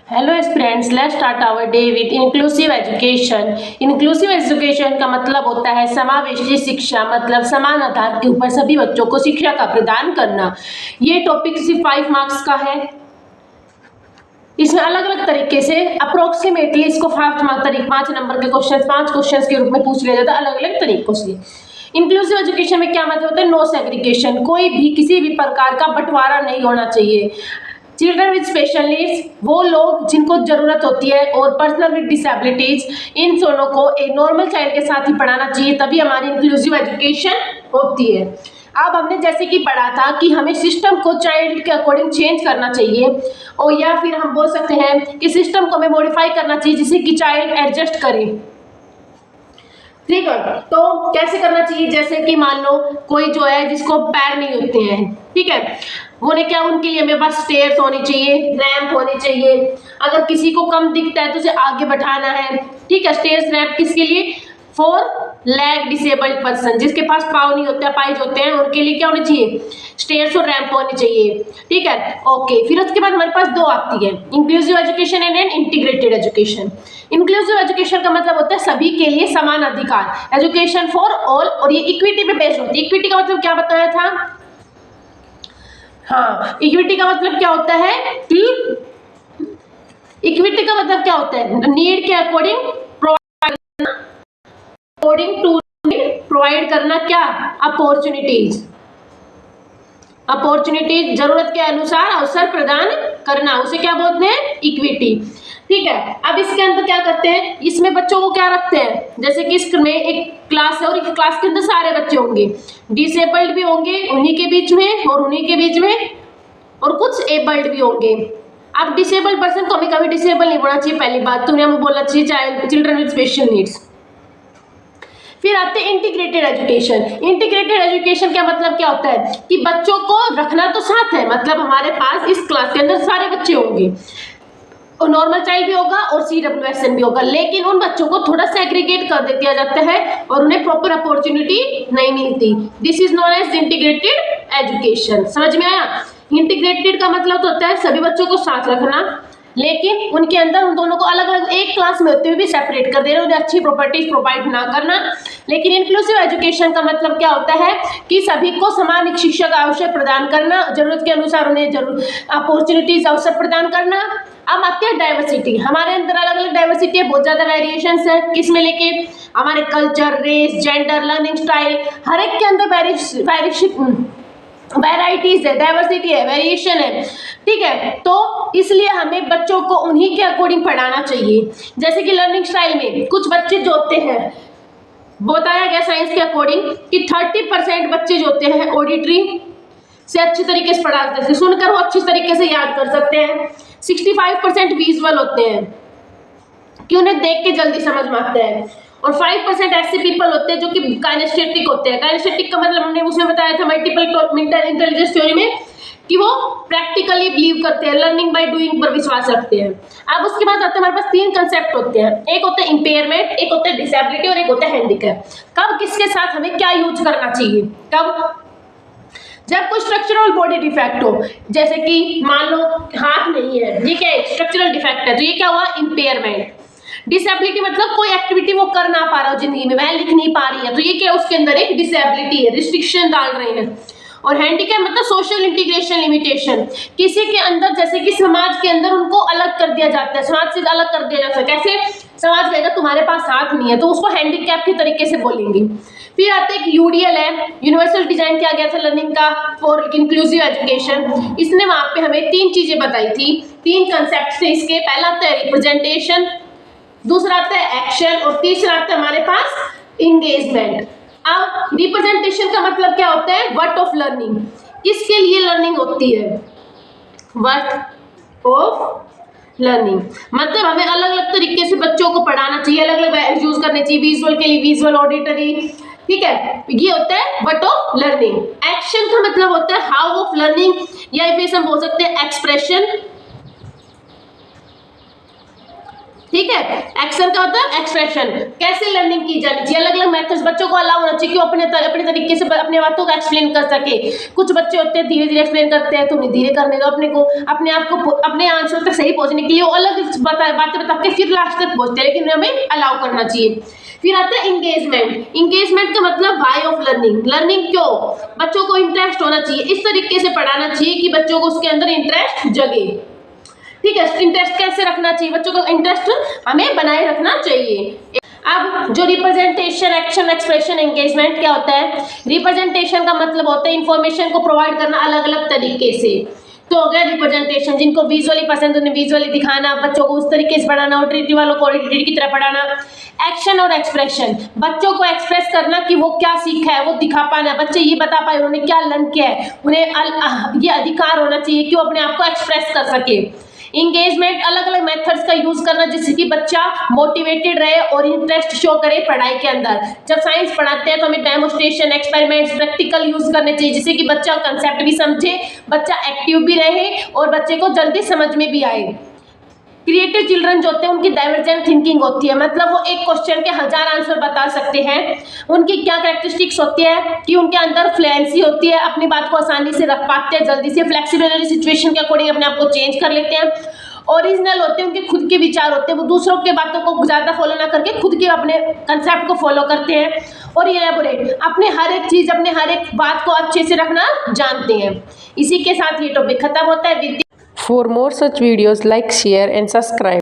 Hello students, let's start our day with inclusive education. Inclusive education का मतलब होता है समावेशी शिक्षा, मतलब समान आधार के ऊपर सभी बच्चों को शिक्षा का प्रदान करना। ये टॉपिक सिर्फ 5 मार्क्स का है। इसमें अलग अलग तरीके से अप्रोक्सीमेटली इसको 5 नंबर के क्वेश्चन 5 क्वेश्चन के रूप में पूछ लिया जाता है, अलग अलग तरीकों से। इंक्लूसिव एजुकेशन में क्या मतलब होता है? नो सेग्रीगेशन, कोई भी किसी भी प्रकार का बंटवारा नहीं होना चाहिए। चिल्ड्रन विद स्पेशल नीड्स, वो लोग जिनको जरूरत होती है, और पर्सनल विद डिसेबिलिटीज, इन दोनों को एक नॉर्मल चाइल्ड के साथ ही पढ़ाना चाहिए, तभी हमारी इंक्लूसिव एजुकेशन होती है। अब हमने जैसे कि पढ़ा था कि हमें सिस्टम को चाइल्ड के अकॉर्डिंग चेंज करना चाहिए, और या फिर हम बोल सकते हैं कि सिस्टम को हमें मॉडिफाई करना चाहिए जिससे कि चाइल्ड एडजस्ट करे। ठीक है, तो कैसे करना चाहिए? जैसे कि मान लो कोई जो है जिसको पैर नहीं होते हैं, ठीक है, उन्हें क्या, उनके लिए मेरे पास स्टेयर्स होनी चाहिए, रैंप होनी चाहिए। अगर किसी को कम दिखता है तो उसे आगे बैठाना है, ठीक है। स्टेयर्स रैंप किसके लिए? फॉर लेग डिसेबल्ड पर्सन, जिसके पास पाँव नहीं होते, पाइज होते हैं, उनके लिए क्या होनी चाहिए? स्टेयर्स और रैंप होनी चाहिए, ठीक है। ओके, फिर उसके बाद हमारे पास दो आती है, inclusive education and integrated education. Inclusive education का मतलब होता है सभी के लिए समान अधिकार, एजुकेशन फॉर ऑल, और ये इक्विटी पे बेस्ड होती है। इक्विटी का मतलब क्या बताया था? हाँ, इक्विटी का मतलब क्या होता है कि इक्विटी का मतलब क्या होता है? नीड के अकॉर्डिंग प्रोवाइड करना क्या? अपॉर्चुनिटीज, जरूरत के अनुसार अवसर प्रदान करना, उसे क्या बोलते हैं? इक्विटी, ठीक है। अब इसके अंदर क्या करते हैं? इसमें बच्चों को क्या रखते हैं? जैसे कि इसमें एक क्लास है और एक क्लास के अंदर सारे बच्चे होंगे, डिसेबल्ड भी होंगे उन्हीं के बीच में, और उन्हीं के बीच में, और कुछ एबल्ड भी होंगे। अब डिसेबल्ड पर्सन को कभी डिसेबल नहीं बोलना चाहिए, पहली बात तो उन्हें हमें बोलना चाहिए चिल्ड्रन विद स्पेशल नीड्स। फिर आते हैं इंटीग्रेटेड एजुकेशन। इंटीग्रेटेड एजुकेशन का मतलब क्या होता है कि बच्चों को रखना तो साथ है, मतलब हमारे पास इस क्लास के अंदर सारे बच्चे होंगे, और नॉर्मल चाइल्ड भी होगा और CWSN भी होगा, लेकिन उन बच्चों को थोड़ा सेग्रीगेट कर दिया जाता है और उन्हें प्रॉपर अपॉर्चुनिटी नहीं मिलती। This is known as integrated education. समझ में आया? इंटीग्रेटेड का मतलब तो होता है सभी बच्चों को साथ रखना, लेकिन उनके अंदर उन दोनों को अलग अलग एक क्लास में होते हुए भी सेपरेट कर देना, उन्हें अच्छी प्रॉपर्टीज प्रोवाइड ना करना। लेकिन इंक्लूसिव एजुकेशन का मतलब क्या होता है कि सभी को समान शिक्षा का अवसर प्रदान करना, जरूरत के अनुसार उन्हें अपॉर्चुनिटीज अवसर प्रदान करना। अब आती है डाइवर्सिटी। हमारे अंदर अलग अलग डाइवर्सिटी है, बहुत ज्यादा वेरिएशंस है, किसमें लेके? हमारे culture, race, gender, learning style, हर एक के अंदर वैराइटीज है, डाइवर्सिटी है, वेरिएशन है, ठीक है। तो इसलिए हमें बच्चों को उन्हीं के अकॉर्डिंग पढ़ाना चाहिए। जैसे कि लर्निंग स्टाइल में कुछ बच्चे जो होते हैं, बताया गया साइंस के अकॉर्डिंग कि 30% बच्चे जो होते हैं ऑडिटरी से अच्छी तरीके से पढ़ा सकते हैं, सुनकर वो अच्छी तरीके से याद कर सकते हैं। 65% विजुअल होते हैं कि उन्हें देख के जल्दी समझ में आता है, और 5% ऐसे पीपल होते हैं जो कि काइनेस्थेटिक होते हैं। काइनेस्थेटिक का मतलब हमने उसमें बताया था मल्टीपल इंटेलिजेंस थ्योरी में कि वो प्रैक्टिकली बिलीव करते हैं, लर्निंग बाय डूइंग पर विश्वास रखते हैं। अब उसके बाद आते हैं हमारे पास 3 कंसेप्ट होते हैं, एक होता है इंपेयरमेंट, एक होता है डिसेबिलिटी, और एक होता है हैंडीकैप। कब किसके साथ हमें क्या यूज करना चाहिए? कब? जब कोई स्ट्रक्चरल बॉडी डिफेक्ट हो, जैसे कि मान लो हाथ नहीं है, ये क्या है? स्ट्रक्चरल डिफेक्ट है, तो ये क्या हुआ? इंपेयरमेंट। डिसेबिलिटी मतलब कोई एक्टिविटी वो कर ना पा रहा हो जिंदगी में, वह लिख नहीं पा रही है, तो ये क्या? उसके अंदर एक डिसेबिलिटी है, रिस्ट्रिक्शन डाल रहे हैं। और हैंडीकैप मतलब सोशल इंटीग्रेशन लिमिटेशन, किसी के अंदर जैसे कि समाज के अंदर उनको अलग कर दिया जाता है, समाज से अलग कर दिया जाता है। कैसे? समाज कहेगा तुम्हारे पास हाथ नहीं है, तो उसको हैंडीकैप के तरीके से बोलेंगे। फिर आते हैं UDL है, यूनिवर्सल डिजाइन किया गया था लर्निंग का फॉर इंक्लूसिव एजुकेशन। इसने वहां पे हमें 3 चीजें बताई थी, 3 कंसेप्ट थे इसके। पहला आता है रिप्रेजेंटेशन, दूसरा आता है एक्शन, और तीसरा आता है हमारे पास इंगेजमेंट। अब रिप्रेजेंटेशन का मतलब क्या होता है? वर्थ ऑफ लर्निंग, किसके लिए लर्निंग होती है? वर्थ ऑफ लर्निंग मतलब हमें अलग अलग तरीके से बच्चों को पढ़ाना चाहिए, अलग अलग यूज करने चाहिए। विजुअल के लिए विजुअल, ऑडिटरी, ठीक है, ये होता है वर्थ ऑफ लर्निंग। एक्शन का मतलब होता है हाउ ऑफ लर्निंग, या फिर हम बोल सकते हैं एक्सप्रेशन ठीक है। एक्शन का मतलब एक्सप्रेशन, कैसे लर्निंग की जानी चाहिए, अलग अलग मेथड्स बच्चों को अलाउ होना चाहिए कि वो अपने तरीके से अपने बातों को एक्सप्लेन कर सके। कुछ बच्चे होते हैं धीरे धीरे एक्सप्लेन करते हैं, तो उन्हें धीरे करने दो, अपने को अपने आप को अपने आंसर तक सही पहुंचने के लिए वो अलग बातें बता के फिर लास्ट तक पहुंचते हैं, लेकिन हमें अलाउ करना चाहिए। फिर आता है इंगेजमेंट। इंगेजमेंट का मतलब वाई ऑफ लर्निंग, लर्निंग क्यों, बच्चों को इंटरेस्ट होना चाहिए, इस तरीके से पढ़ाना चाहिए कि बच्चों को उसके अंदर इंटरेस्ट जगे। ठीक है, इंटरेस्ट कैसे रखना चाहिए, बच्चों का इंटरेस्ट हमें बनाए रखना चाहिए। अब जो रिप्रेजेंटेशन, एक्शन, एक्सप्रेशन, एंगेजमेंट क्या होता है। रिप्रेजेंटेशन का मतलब होता है इंफॉर्मेशन को प्रोवाइड करना अलग अलग तरीके से। तो हो गया रिप्रेजेंटेशन, जिनको विजुअली पसंद उन्हें विजुअली दिखाना, बच्चों को उस तरीके से पढ़ाना, ऑडिटरी वालों को ऑडिटरी की तरह पढ़ाना। एक्शन और एक्सप्रेशन, बच्चों को एक्सप्रेस करना कि वो क्या सीखा है, वो दिखा पाना, बच्चे ये बता पाए उन्होंने क्या लर्न किया है, उन्हें ये अधिकार होना चाहिए कि वो अपने आप को एक्सप्रेस कर सके। इंगेजमेंट, अलग अलग मेथड्स का यूज करना जिससे कि बच्चा मोटिवेटेड रहे और इंटरेस्ट शो करे पढ़ाई के अंदर। जब साइंस पढ़ाते हैं तो हमें डेमोस्ट्रेशन, एक्सपेरिमेंट्स, प्रैक्टिकल यूज करने चाहिए जिससे कि बच्चा कंसेप्ट भी समझे, बच्चा एक्टिव भी रहे और बच्चे को जल्दी समझ में भी आए। क्रिएटिव चिल्ड्रन जो होते हैं उनकी डाइवर्जेंट थिंकिंग होती है, मतलब वो एक क्वेश्चन के 1000 आंसर बता सकते हैं। उनकी क्या कैरेक्टरिस्टिक्स होती है कि उनके अंदर फ्लुएंसी होती है, अपनी बात को आसानी से रख पाते हैं, जल्दी से फ्लेक्सिबल सिचुएशन के अकॉर्डिंग अपने आप को चेंज कर लेते हैं। ओरिजिनल होते हैं, उनके खुद के विचार होते हैं, वो दूसरों के बातों को ज़्यादा फॉलो ना करके खुद के अपने कंसेप्ट को फॉलो करते हैं। और इलेबोरेट, अपने हर एक चीज़, अपने हर एक बात को अच्छे से रखना जानते हैं। इसी के साथ ये टॉपिक खत्म होता है। For more such videos, like, share and subscribe.